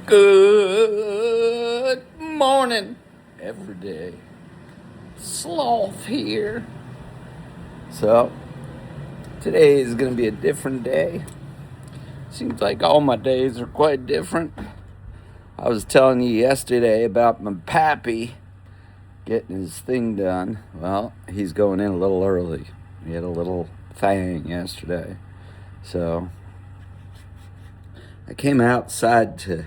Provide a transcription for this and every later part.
Good morning, every day. Sloth here. So, today is going to be a different day. Seems like all my days are quite different. I was telling you yesterday about my pappy getting his thing done. Well, he's going in a little early. He had a little thing yesterday. So, I came outside to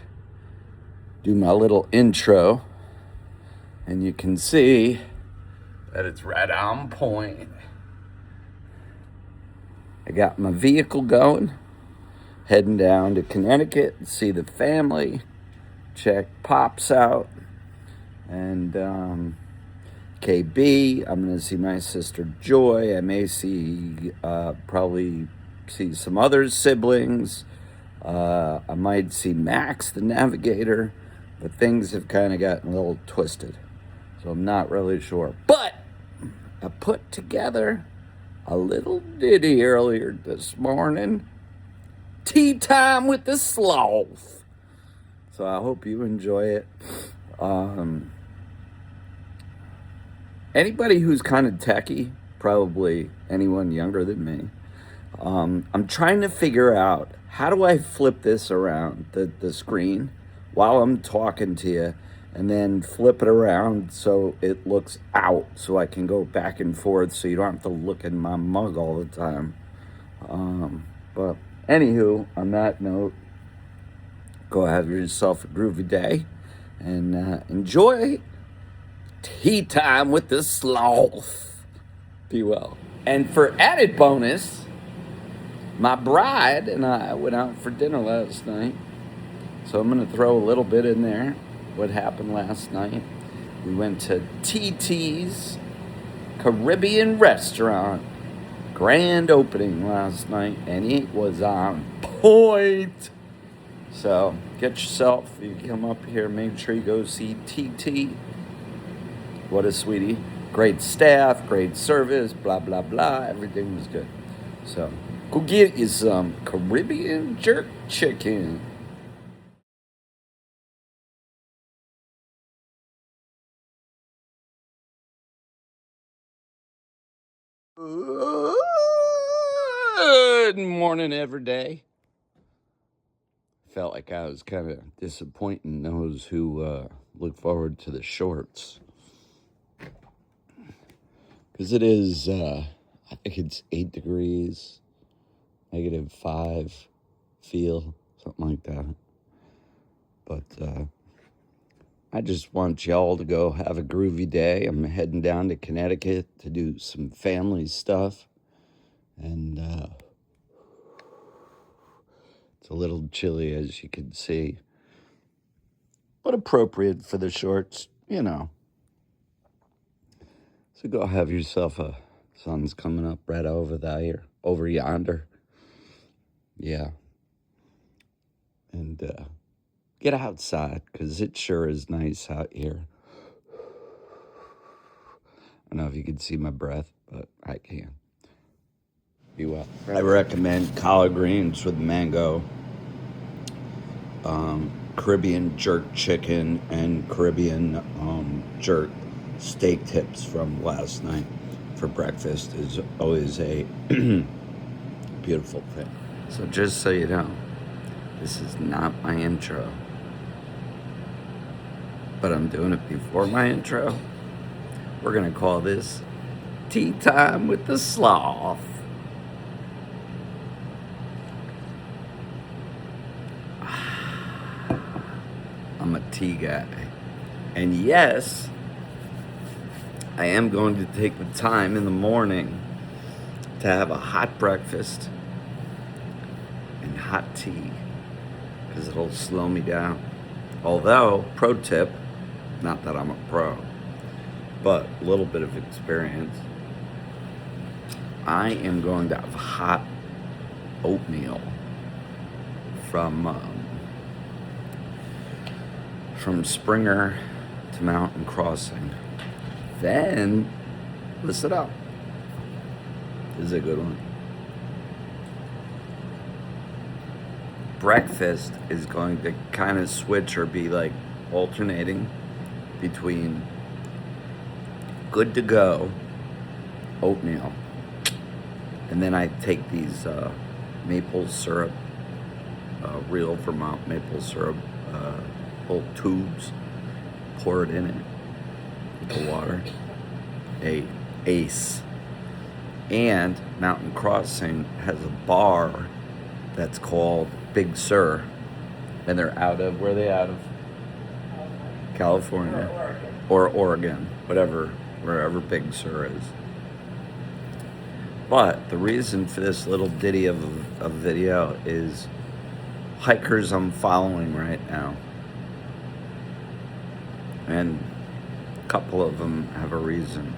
do my little intro, and you can see that it's right on point. I got my vehicle going, heading down to Connecticut, see the family, check Pops out, and KB. I'm going to see my sister Joy. I may probably see some other siblings. I might see Max, the navigator, but things have kind of gotten a little twisted, so I'm not really sure. But I put together a little ditty earlier this morning. Tea time with the sloth. So I hope you enjoy it. Anybody who's kind of techie, probably anyone younger than me, I'm trying to figure out, how do I flip this around, the screen, while I'm talking to you, and then flip it around so it looks out, so I can go back and forth, so you don't have to look in my mug all the time. But anywho, on that note, go have yourself a groovy day, and enjoy tea time with the sloth. Be well. And for added bonus, my bride and I went out for dinner last night, so I'm going to throw a little bit in there. What happened last night? We went to TT's Caribbean restaurant. Grand opening last night, and it was on point. So get yourself, you come up here, make sure you go see TT. What a sweetie. Great staff, great service, blah, blah, blah. Everything was good. So go get you some Caribbean jerk chicken. Good morning, every day. Felt like I was kind of disappointing those who look forward to the shorts. Because it is, I think it's 8 degrees, -5 feel, something like that. But I just want y'all to go have a groovy day. I'm heading down to Connecticut to do some family stuff. And it's a little chilly, as you can see. But appropriate for the shorts, you know. So go have yourself a... Sun's coming up right over yonder. Yeah. And get outside, because it sure is nice out here. I don't know if you can see my breath, but I can. Be well. I recommend collard greens with mango, Caribbean jerk chicken, and Caribbean jerk steak tips from last night for breakfast is always a beautiful thing. So just so you know, this is not my intro, but I'm doing it before my intro. We're going to call this Tea Time with the Sloth. I'm a tea guy. And yes, I am going to take the time in the morning to have a hot breakfast and hot tea, because it'll slow me down. Although, pro tip, not that I'm a pro, but a little bit of experience, I am going to have hot oatmeal from Springer to Mountain Crossing. Then, listen up. This is a good one. breakfast is going to kind of switch or be like alternating between good to go oatmeal, and then I take these maple syrup, real Vermont maple syrup, little tubes, pour it in it with the water. Ace. And Mountain Crossing has a bar that's called Big Sur, and they're out of, where are they out of? California or Oregon, wherever Big Sur is. But the reason for this little ditty of a video is hikers I'm following right now, and a couple of them have a reason.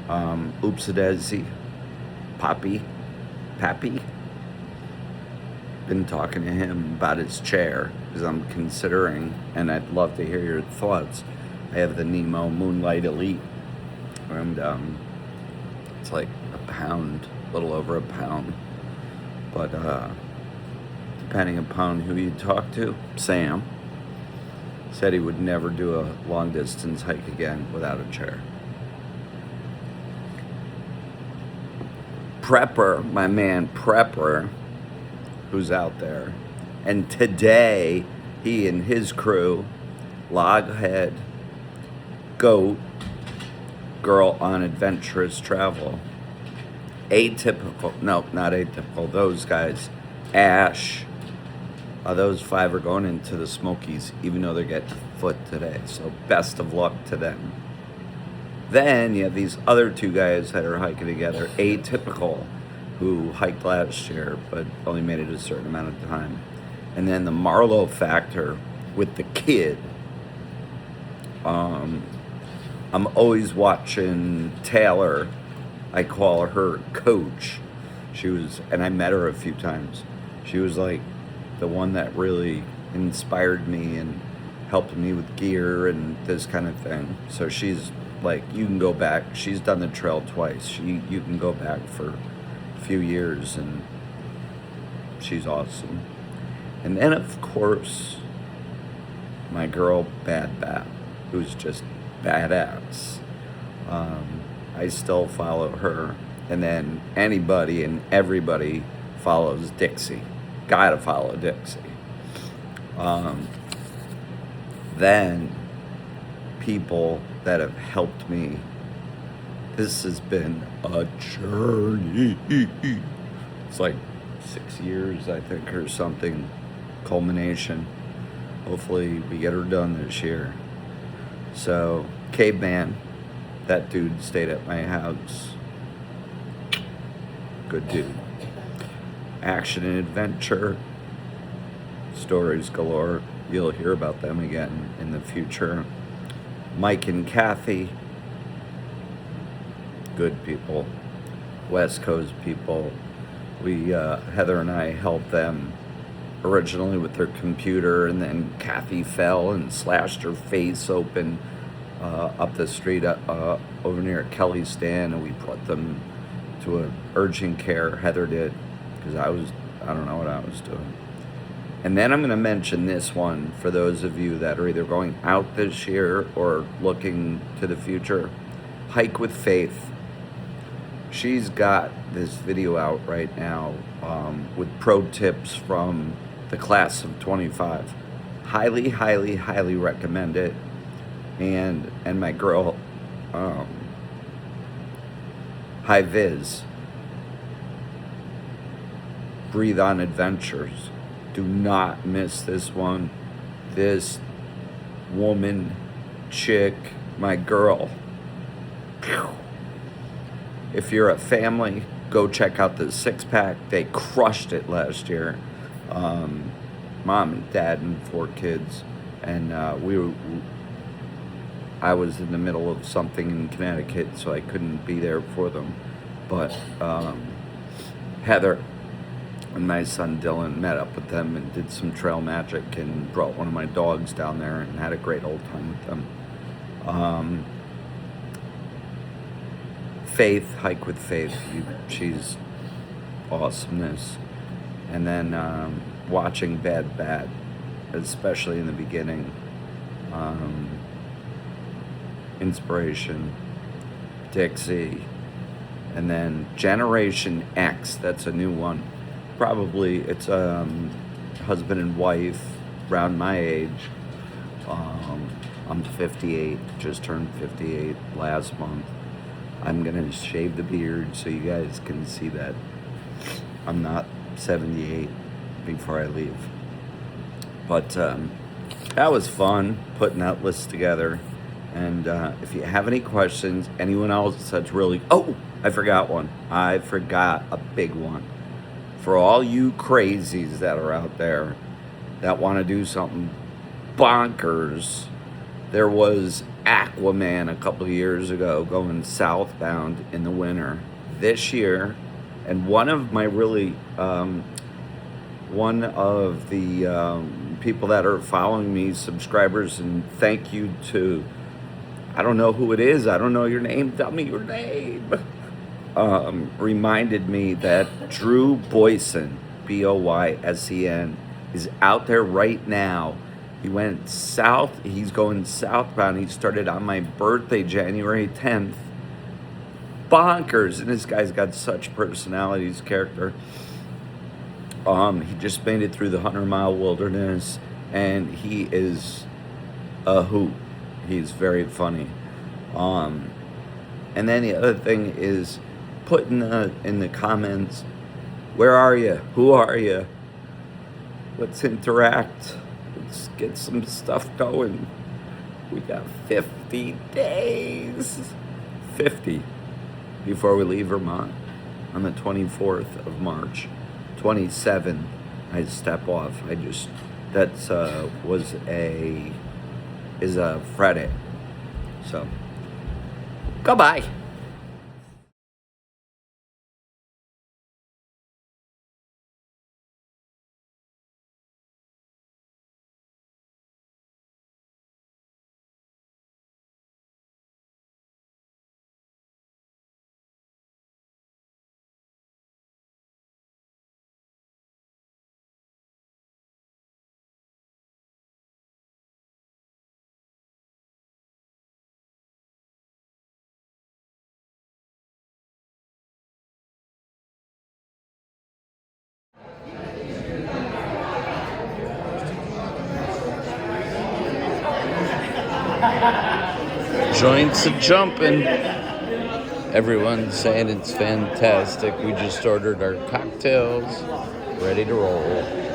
Oopsadesi, Pappy, been talking to him about his chair, because I'm considering, and I'd love to hear your thoughts. I have the Nemo Moonlight Elite, and it's like a little over a pound, but depending upon who you talk to, Sam said he would never do a long distance hike again without a chair. Prepper, my man Prepper, who's out there, and today he and his crew, Loghead, Goat, Girl on Adventurous Travel, not Atypical, those guys, Ash, those 5 are going into the Smokies, even though they're getting a foot today, so best of luck to them. Then you have these other 2 guys that are hiking together, Atypical, who hiked last year but only made it a certain amount of time. And then the Marlowe Factor with the kid. I'm always watching Taylor. I call her Coach. And I met her a few times. She was like the one that really inspired me and helped me with gear and this kind of thing. So she's like, you can go back. She's done the trail twice. You can go back for a few years, and she's awesome. And then, of course, my girl Bad Bat, who's just badass. I still follow her. And then anybody and everybody follows Dixie. Gotta follow Dixie. Then people that have helped me. This has been a journey. It's like 6 years, I think, or something, culmination. Hopefully we get her done this year. So, Caveman, that dude stayed at my house. Good dude. Action and adventure, stories galore. You'll hear about them again in the future. Mike and Kathy, good people, West Coast people. We, Heather and I helped them originally with their computer, and then Kathy fell and slashed her face open up the street over near Kelly's stand, and we put them to an urgent care. Heather did, because I don't know what I was doing. And then I'm going to mention this one for those of you that are either going out this year or looking to the future. Hike with Faith. She's got this video out right now with pro tips from the class of 25. Highly, highly, highly recommend it. And my girl, High Viz, Breathe on Adventures. Do not miss this one. This woman, chick, my girl. Pew. If you're a family, go check out the 6-pack. They crushed it last year. Mom and dad and 4 kids. And I was in the middle of something in Connecticut, so I couldn't be there for them. But Heather and my son Dylan met up with them and did some trail magic and brought one of my dogs down there and had a great old time with them. Faith, Hike with Faith, she's awesomeness. and then watching Bad, especially in the beginning. Um, Inspiration, Dixie, and then Generation X. That's a new one. Probably it's husband and wife around my age. Um, I'm 58, just turned 58 last month. I'm gonna shave the beard so you guys can see that I'm not 78 before I leave. But that was fun putting that list together. And if you have any questions, anyone else that's really, oh, I forgot one. I forgot a big one. For all you crazies that are out there that want to do something bonkers, there was Aquaman a couple of years ago going southbound in the winter. This year, and one of the people that are following me, subscribers, and thank you to, I don't know who it is, I don't know your name, tell me your name, reminded me that Drew Boysen, Boysen, is out there right now. He went south, he's going southbound. He started on my birthday, January 10th. Bonkers. And this guy's got such personality, his character. He just made it through the 100-mile wilderness, and he is a hoot. He's very funny. And then the other thing is, put in the comments, where are you? Who are you? Let's interact. Let's get some stuff going. We got 50 days. 50 before we leave Vermont on the 24th of March. 27, I step off. That's is a Friday. So, goodbye. Joints a jumping. Everyone's saying it's fantastic. We just ordered our cocktails, ready to roll.